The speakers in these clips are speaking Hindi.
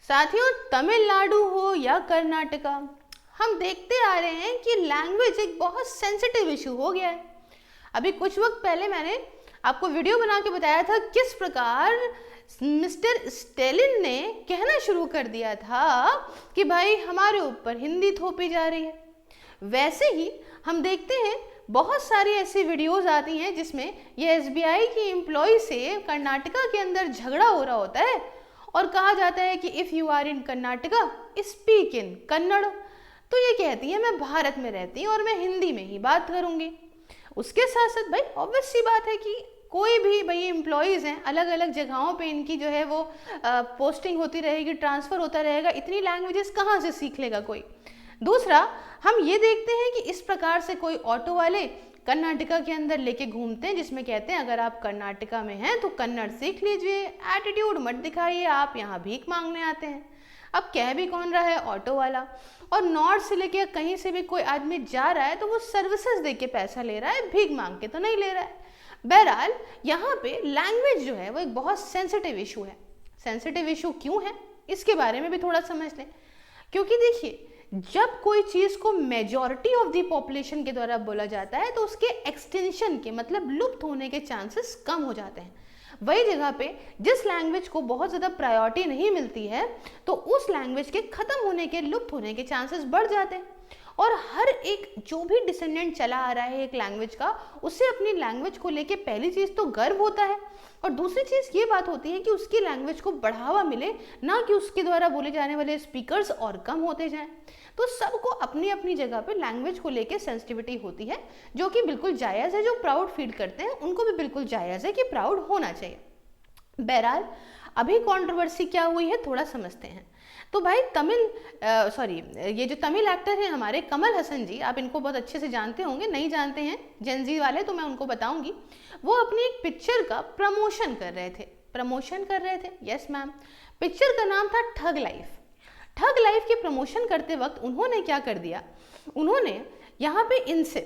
साथियों, तमिलनाडु हो या कर्नाटका, हम देखते आ रहे हैं कि लैंग्वेज एक बहुत सेंसिटिव इशू हो गया है। अभी कुछ वक्त पहले मैंने आपको वीडियो बना के बताया था किस प्रकार मिस्टर स्टेलिन ने कहना शुरू कर दिया था कि भाई हमारे ऊपर हिंदी थोपी जा रही है। वैसे ही हम देखते हैं बहुत सारी ऐसी वीडियोस आती हैं जिसमें ये एसबीआई की एम्प्लॉय से कर्नाटका के अंदर झगड़ा हो रहा होता है और कहा जाता है कि if you are in Karnataka speak in Kannada. तो ये कहती है मैं भारत में रहती हूँ और मैं हिंदी में ही बात करूँगी। उसके साथ साथ भाई ऑब्वियस सी बात है कि कोई भी भाई एम्प्लॉयज़ हैं, अलग अलग जगहों पे इनकी जो है वो पोस्टिंग होती रहेगी, ट्रांसफ़र होता रहेगा, इतनी लैंग्वेजेस कहाँ से सीख लेगा कोई। दूसरा, हम ये देखते हैं कि इस प्रकार से कोई ऑटो वाले कर्नाटका के अंदर लेके घूमते हैं जिसमें कहते हैं अगर आप कर्नाटका में हैं तो कन्नड़ सीख लीजिए, एटीट्यूड मत दिखाइए, आप यहाँ भीख मांगने आते हैं। अब कह भी कौन रहा है? ऑटो वाला। और नॉर्थ से लेके कहीं से भी कोई आदमी जा रहा है तो वो सर्विसेज दे के पैसा ले रहा है, भीख मांग के तो नहीं ले रहा है। बहरहाल यहाँ पे लैंग्वेज जो है वो एक बहुत सेंसिटिव इशू है। सेंसिटिव इशू क्यों है इसके बारे में भी थोड़ा समझ लें। क्योंकि देखिए, जब कोई चीज़ को मेजॉरिटी ऑफ द पॉपुलेशन के द्वारा बोला जाता है तो उसके एक्सटेंशन के मतलब लुप्त होने के चांसेस कम हो जाते हैं। वही जगह पे जिस लैंग्वेज को बहुत ज़्यादा प्रायोरिटी नहीं मिलती है तो उस लैंग्वेज के ख़त्म होने के, लुप्त होने के चांसेस बढ़ जाते हैं। और हर एक जो भी डिसेंडेंट चला आ रहा है एक लैंग्वेज का, उससे अपनी लैंग्वेज को लेके पहली चीज़ तो गर्व होता है और दूसरी चीज़ ये बात होती है कि उसकी लैंग्वेज को बढ़ावा मिले, ना कि उसके द्वारा बोले जाने वाले स्पीकर्स और कम होते जाएं। तो सबको अपनी अपनी जगह पे लैंग्वेज को लेके सेंसिटिविटी होती है, जो कि बिल्कुल जायज़ है। जो प्राउड फील करते हैं उनको भी बिल्कुल जायज़ है कि प्राउड होना चाहिए। बहरहाल अभी कंट्रोवर्सी क्या हुई है थोड़ा समझते हैं। तो भाई ये जो तमिल एक्टर हैं हमारे कमल हसन जी, आप इनको बहुत अच्छे से जानते होंगे, नहीं जानते हैं जेनजी वाले तो मैं उनको बताऊंगी। वो अपनी एक पिक्चर का प्रमोशन कर रहे थे। Yes ma'am. पिक्चर का नाम था ठग लाइफ। ठग लाइफ के प्रमोशन करते वक्त उन्होंने क्या कर दिया, उन्होंने यहाँ पे इनसे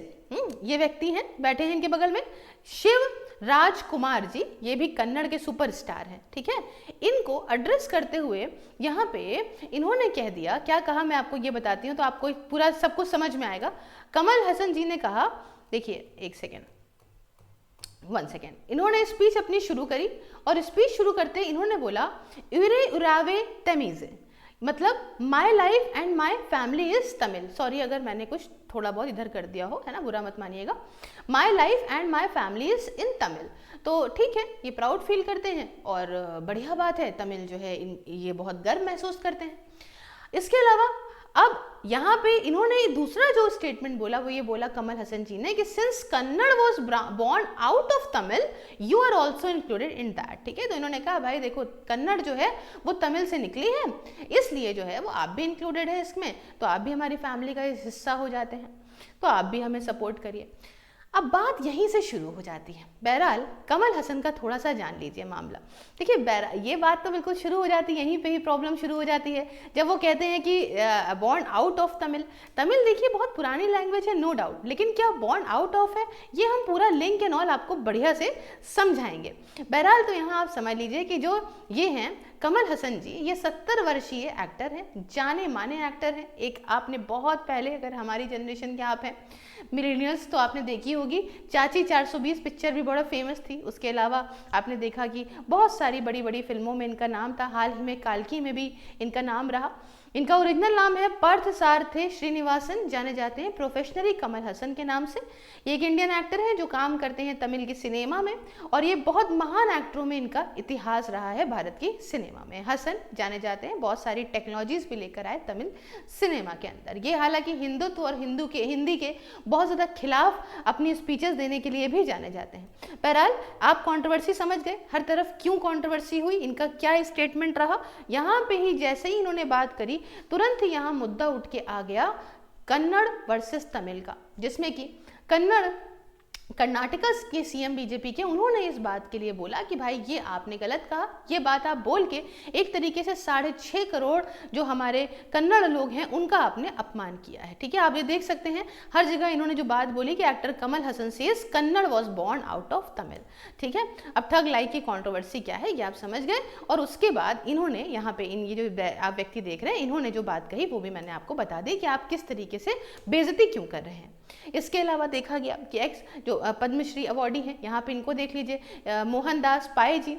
ये व्यक्ति हैं बैठे हैं इनके बगल में, शिव राजकुमार जी, ये भी कन्नड़ के सुपरस्टार हैं, ठीक है। इनको एड्रेस करते हुए यहाँ पे इन्होंने कह दिया, क्या कहा मैं आपको ये बताती हूँ तो आपको पूरा सब कुछ समझ में आएगा। कमल हसन जी ने कहा, देखिए वन सेकेंड, इन्होंने स्पीच अपनी शुरू करी और स्पीच शुरू करते इन्होंने बोला उरे उरावे तमीज़, मतलब माई life and my family is Tamil. Sorry अगर मैंने कुछ थोड़ा बहुत इधर कर दिया हो, है ना, बुरा मत मानिएगा। My life and my family is in Tamil. तो ठीक है, ये प्राउड फील करते हैं और बढ़िया बात है, तमिल जो है ये बहुत गर्व महसूस करते हैं। इसके अलावा अब यहाँ पे इन्होंने दूसरा जो स्टेटमेंट बोला वो ये बोला कमल हसन जी ने कि since Kannada was born out of Tamil you are also included in that. ठीक है, तो इन्होंने कहा भाई देखो कन्नड़ जो है वो तमिल से निकली है, इसलिए जो है वो आप भी इंक्लूडेड है इसमें, तो आप भी हमारी फैमिली का हिस्सा हो जाते हैं, तो आप भी हमें सपोर्ट करिए। अब बात यहीं से शुरू हो जाती है। बहरहाल कमल हसन का थोड़ा सा जान लीजिए मामला। देखिए ये बात तो बिल्कुल शुरू हो जाती है, यहीं पे ही प्रॉब्लम शुरू हो जाती है जब वो कहते हैं कि born out of Tamil. Tamil देखिए बहुत पुरानी लैंग्वेज है नो डाउट, लेकिन क्या बॉर्न आउट ऑफ है, ये हम पूरा लिंक एंड ऑल आपको बढ़िया से समझाएंगे। बहरहाल तो यहाँ आप समझ लीजिए कि जो ये हैं कमल हसन जी, ये 70 वर्षीय एक्टर हैं, जाने माने एक्टर हैं। एक आपने बहुत पहले, अगर हमारी जनरेशन के आप हैं मिलेनियल्स, तो आपने देखी होगी चाची 420 पिक्चर भी बड़ा फेमस थी। उसके अलावा आपने देखा कि बहुत सारी बड़ी बड़ी फिल्मों में इनका नाम था, हाल ही में काल्की में भी इनका नाम रहा। इनका ओरिजिनल नाम है पार्थ सारथी श्रीनिवासन, जाने जाते हैं प्रोफेशनली कमल हसन के नाम से। ये एक इंडियन एक्टर है जो काम करते हैं तमिल की सिनेमा में और ये बहुत महान एक्टरों में इनका इतिहास रहा है भारत की सिनेमा में। हसन जाने जाते हैं बहुत सारी टेक्नोलॉजीज भी लेकर आए तमिल सिनेमा के अंदर। ये हालांकि हिंदुत्व और हिंदी के बहुत ज़्यादा खिलाफ अपनी स्पीचेस देने के लिए भी जाने जाते हैं। बहरहाल आप कंट्रोवर्सी समझ गए, हर तरफ क्यों कंट्रोवर्सी हुई, इनका क्या स्टेटमेंट रहा। यहाँ पे ही जैसे ही इन्होंने बात करी तुरंत ही यहाँ मुद्दा उठ के आ गया कन्नड़ वर्सेस तमिल का, जिसमें कि कन्नड़ कर्नाटका के सीएम बीजेपी के, उन्होंने इस बात के लिए बोला कि भाई ये आपने गलत कहा, ये बात आप बोल के एक तरीके से 6.5 करोड़ जो हमारे कन्नड़ लोग हैं उनका आपने अपमान किया है। ठीक है, आप ये देख सकते हैं हर जगह इन्होंने जो बात बोली कि actor Kamal Haasan says Kannada was born out of Tamil. ठीक है, अब ठग लाई की कॉन्ट्रोवर्सी क्या है ये आप समझ गए। और उसके बाद इन्होंने यहाँ पे ये जो आप व्यक्ति देख रहे हैं, इन्होंने जो बात कही वो भी मैंने आपको बता दी कि आप किस तरीके से बेइज्जती क्यों कर रहे हैं। इसके अलावा देखा गया कि एक्स जो पद्मश्री अवार्डी हैं, यहाँ पे इनको देख लीजिए, मोहनदास पाए जी,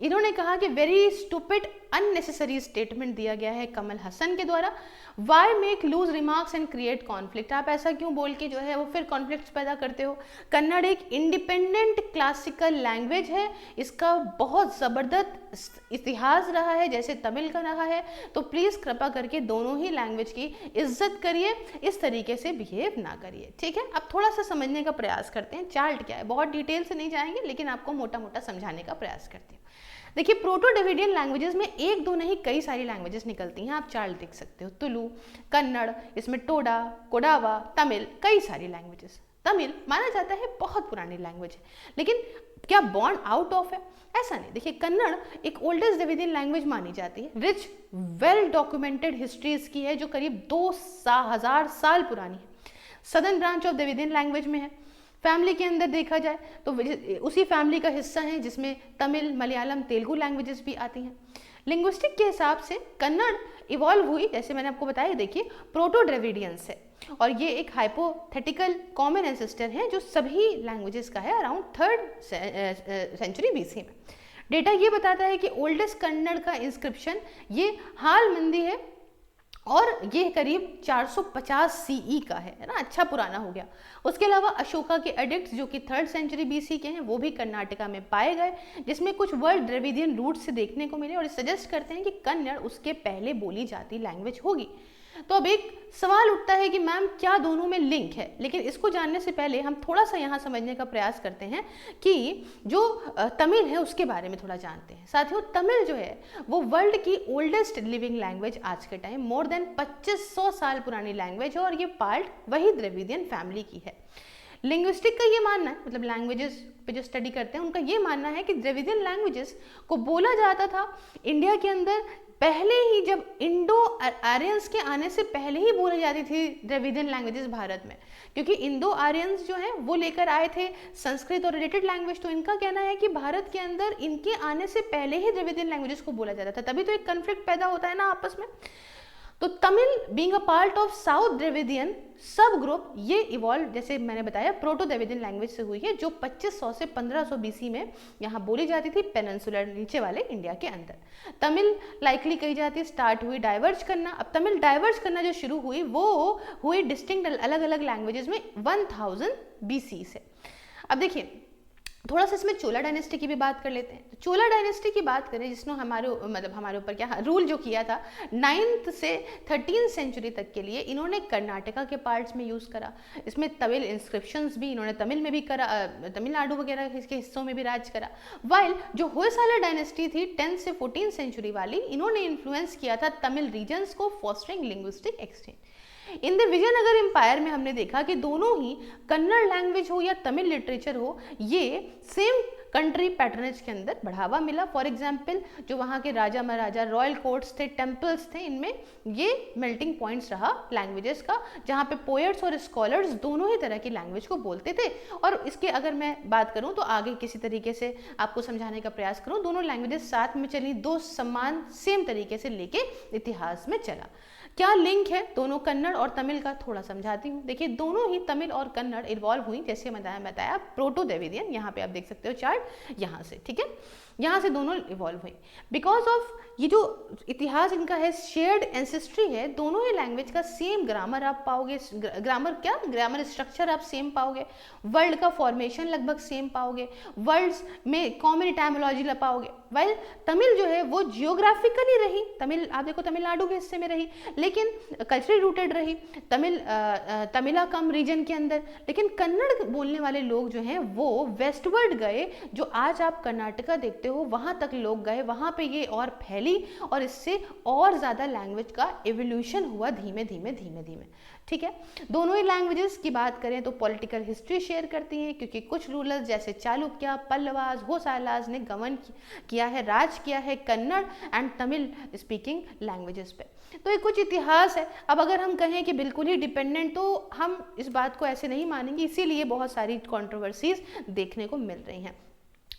इन्होंने कहा कि वेरी स्टूपिड अननेसेसरी स्टेटमेंट दिया गया है कमल हसन के द्वारा। Why make loose remarks and create conflict, आप ऐसा क्यों बोल के जो है वो फिर कॉन्फ्लिक्ट्स पैदा करते हो। कन्नड़ एक इंडिपेंडेंट क्लासिकल लैंग्वेज है, इसका बहुत ज़बरदस्त इतिहास रहा है जैसे तमिल का रहा है, तो प्लीज़ कृपा करके दोनों ही लैंग्वेज की इज्जत करिए, इस तरीके से बिहेव ना करिए। ठीक है, अब थोड़ा सा समझने का प्रयास करते हैं चार्ट क्या है, बहुत डिटेल से नहीं जाएंगे लेकिन आपको मोटा मोटा समझाने का प्रयास करते हैं। देखिए, प्रोटो ड्रेविडियन लैंग्वेजेस में एक दो नहीं कई सारी लैंग्वेजेस निकलती हैं, आप चार्ट देख सकते हो, तुलु, कन्नड़, इसमें टोडा, कोडावा, तमिल, कई सारी लैंग्वेजेस। तमिल माना जाता है बहुत पुरानी लैंग्वेज है, लेकिन क्या बॉर्न आउट ऑफ है, ऐसा नहीं। देखिए, कन्नड़ एक ओल्डेस्ट द्रविडियन लैंग्वेज मानी जाती है, रिच वेल डॉक्यूमेंटेड हिस्ट्री इसकी है जो करीब 2000 साल पुरानी है। Southern branch of Dravidian language में है। फैमिली के अंदर देखा जाए तो उसी फैमिली का हिस्सा है जिसमें तमिल, मलयालम, तेलुगु लैंग्वेजेस भी आती हैं। लिंग्विस्टिक के हिसाब से कन्नड़ इवॉल्व हुई, जैसे मैंने आपको बताया, देखिए प्रोटो ड्रेविडियन से, और ये एक हाइपोथेटिकल कॉमन एंसेस्टर है जो सभी लैंग्वेजेस का है अराउंड 3rd सेंचुरी BC में। डेटा ये बताता है कि ओल्डेस्ट कन्नड़ का इंस्क्रिप्शन ये हाल मंदी है और ये करीब 450 CE का है ना, अच्छा पुराना हो गया। उसके अलावा अशोका के एडिक्ट्स जो कि 3rd सेंचुरी BC के हैं वो भी कर्नाटका में पाए गए, जिसमें कुछ वर्ड द्रविडियन रूट से देखने को मिले और सजेस्ट करते हैं कि कन्नड़ उसके पहले बोली जाती लैंग्वेज होगी। तो अब एक सवाल उठता है कि मैम क्या दोनों में लिंक है, लेकिन इसको जानने से पहले हम थोड़ा सा यहाँ समझने का प्रयास करते हैं कि जो तमिल है उसके बारे में थोड़ा जानते हैं। साथियों, तमिल जो है वो वर्ल्ड की ओल्डेस्ट लिविंग लैंग्वेज आज के टाइम, मोर देन 2500 साल पुरानी लैंग्वेज है और ये पार्ट वही द्रविडियन फैमिली की है। लिंग्विस्टिक का ये मानना है, मतलब लैंग्वेजेस पे जो स्टडी करते हैं उनका ये मानना है कि द्रविडियन लैंग्वेजेस को बोला जाता था इंडिया के अंदर पहले ही, जब इंडो आर्यंस के आने से पहले ही बोली जाती थी द्रविडियन लैंग्वेजेस भारत में, क्योंकि इंडो आर्यंस जो हैं वो लेकर आए थे संस्कृत और रिलेटेड लैंग्वेज। तो इनका कहना है कि भारत के अंदर इनके आने से पहले ही द्रविडियन लैंग्वेजेस को बोला जाता था, तभी तो एक कन्फ्लिक्ट पैदा होता है ना आपस में। तो Tamil being a part of south Dravidian सब ग्रुप, ये इवॉल्व जैसे मैंने बताया प्रोटो द्रविडियन लैंग्वेज से हुई है जो 2500 से 1500 BC में यहाँ बोली जाती थी पेनिनसुलर नीचे वाले इंडिया के अंदर। तमिल लाइकली कही जाती है स्टार्ट हुई डाइवर्ज करना। अब तमिल डाइवर्ज करना जो शुरू हुई वो हुई डिस्टिंक्ट अलग अलग लैंग्वेजेस में 1000 BC से। अब देखिए, थोड़ा सा इसमें चोला डायनेस्टी की भी बात कर लेते हैं। तो चोला डायनेस्टी की बात करें जिसने हमारे ऊपर क्या रूल जो किया था 9th से 13th सेंचुरी तक के लिए, इन्होंने कर्नाटका के पार्ट्स में यूज़ करा। इसमें तमिल इंस्क्रिप्शंस भी इन्होंने तमिल में भी करा, तमिलनाडु वगैरह इसके हिस्सों में भी राज करा। वाइल जो होयसाला डायनेस्टी थी 10th से 14th सेंचुरी वाली, इन्होंने इन्फ्लुएंस किया था तमिल रीजन्स को, fostering linguistic exchange. In the Vijayanagar empire में हमने देखा कि दोनों ही कन्नड़ लैंग्वेज हो या तमिल लिटरेचर हो, ये सेम कंट्री पैटर्नेज के अंदर बढ़ावा मिला। फॉर एग्जाम्पल जो वहाँ के राजा महाराजा, रॉयल कोर्ट्स थे, टेम्पल्स थे, इनमें ये मेल्टिंग पॉइंट्स रहा लैंग्वेजेस का, जहाँ पे पोएट्स और स्कॉलर्स दोनों ही तरह की लैंग्वेज को बोलते थे। और इसके अगर मैं बात करूँ तो आगे किसी तरीके से आपको समझाने का प्रयास करूँ, दोनों लैंग्वेजेस साथ में चली, दो समान सेम तरीके से लेके इतिहास में चला। क्या लिंक है दोनों कन्नड़ और तमिल का, थोड़ा समझाती हूँ। देखिए, दोनों ही तमिल और कन्नड़ इन्वॉल्व हुई, जैसे मैंने बताया प्रोटो द्रविडियन, यहाँ पे आप देख सकते हो चार्ट यहाँ से, ठीक है, यहाँ से दोनों इवॉल्व हुई। बिकॉज ऑफ ये जो इतिहास इनका है, शेयर्ड एंसेस्ट्री है, दोनों ही लैंग्वेज का सेम ग्रामर आप पाओगे, ग्रामर स्ट्रक्चर आप सेम पाओगे, वर्ल्ड का फॉर्मेशन लगभग सेम पाओगे, वर्ड्स में कॉमन एटामोलॉजी पाओगे। वाइल तमिल जो है वो जियोग्राफिकली रही, तमिल आप देखो तमिलनाडु के हिस्से में रही, लेकिन कल्चरली रूटेड रही, तमिलाकम रीजन के अंदर। लेकिन कन्नड़ बोलने वाले लोग जो हैं वो वेस्टवर्ड गए, जो आज आप कर्नाटका देखते देखते हो वहाँ तक लोग गए, वहाँ पे ये और फैली और इससे और ज़्यादा लैंग्वेज का एवोल्यूशन हुआ धीमे धीमे धीमे धीमे। ठीक है, दोनों ही लैंग्वेजेस की बात करें तो पॉलिटिकल हिस्ट्री शेयर करती हैं, क्योंकि कुछ रूलर्स जैसे चालुक्य, पल्लवास, होसालास ने गवर्न किया है, राज किया है Kannada and Tamil speaking languages पे। तो ये कुछ इतिहास है। अब अगर हम कहें कि बिल्कुल ही डिपेंडेंट, तो हम इस बात को ऐसे नहीं मानेंगे, इसीलिए बहुत सारी कंट्रोवर्सीज देखने को मिल रही हैं।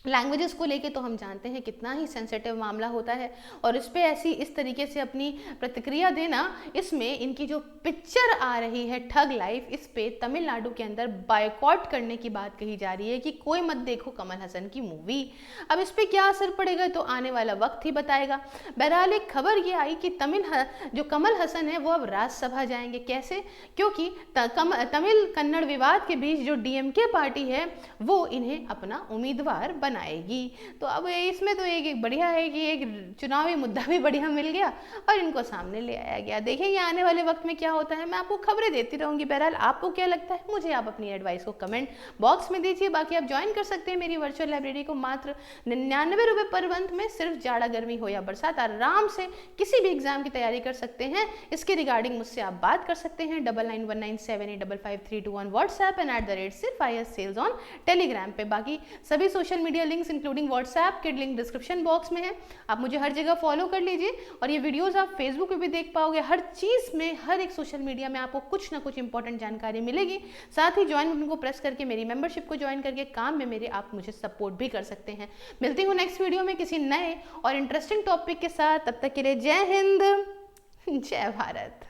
लैंग्वेजेस को लेके तो हम जानते हैं कितना ही सेंसिटिव मामला होता है, और इस पे ऐसी इस तरीके से अपनी प्रतिक्रिया देना, इसमें इनकी जो पिक्चर आ रही है ठग लाइफ, इस पे तमिलनाडु के अंदर बायकॉट करने की बात कही जा रही है कि कोई मत देखो कमल हसन की मूवी। अब इस पे क्या असर पड़ेगा तो आने वाला वक्त ही बताएगा। बहरहाल एक खबर ये आई कि जो कमल हसन है वो अब राज्यसभा जाएंगे। कैसे? क्योंकि तमिल कन्नड़ विवाद के बीच जो डीएमके पार्टी है वो इन्हें अपना उम्मीदवार बनाएगी। तो अब इसमें तो एक बढ़िया है कि एक चुनावी मुद्दा भी बढ़िया मिल गया और इनको सामने ले आया गया। देखेंगे आने वाले वक्त में क्या होता है, मैं आपको खबरें देती रहूंगी। बहरहाल आपको क्या लगता है, मुझे आप अपनी एडवाइस को कमेंट बॉक्स में दीजिए। बाकी आप ज्वाइन कर सकते हैं मेरी वर्चुअल लाइब्रेरी को मात्र 99 रुपये पर मंथ में। सिर्फ जाड़ा गर्मी हो या बरसात, आराम से किसी भी एग्जाम की तैयारी कर सकते हैं। इसके रिगार्डिंग मुझसे आप बात कर सकते हैं 991978555321 WhatsApp and @SIRFIS sales on Telegram पे। बाकी सभी social media links including WhatsApp के लिंक डिस्क्रिप्शन बॉक्स में है, आप मुझे हर जगह फॉलो कर लीजिए। और ये वीडियोस आप फेसबुक पे भी देख पाओगे। हर चीज़ में, हर एक सोशल मीडिया में आपको कुछ ना कुछ इंपॉर्टेंट जानकारी मिलेगी। साथ ही ज्वाइन बटन को प्रेस करके मेरी मेंबरशिप को ज्वाइन करके काम में मेरे आप मुझे सपोर्ट भी कर सकते हैं। मिलती हूँ नेक्स्ट वीडियो में किसी नए और इंटरेस्टिंग टॉपिक के साथ। तब तक के लिए जय हिंद, जय भारत।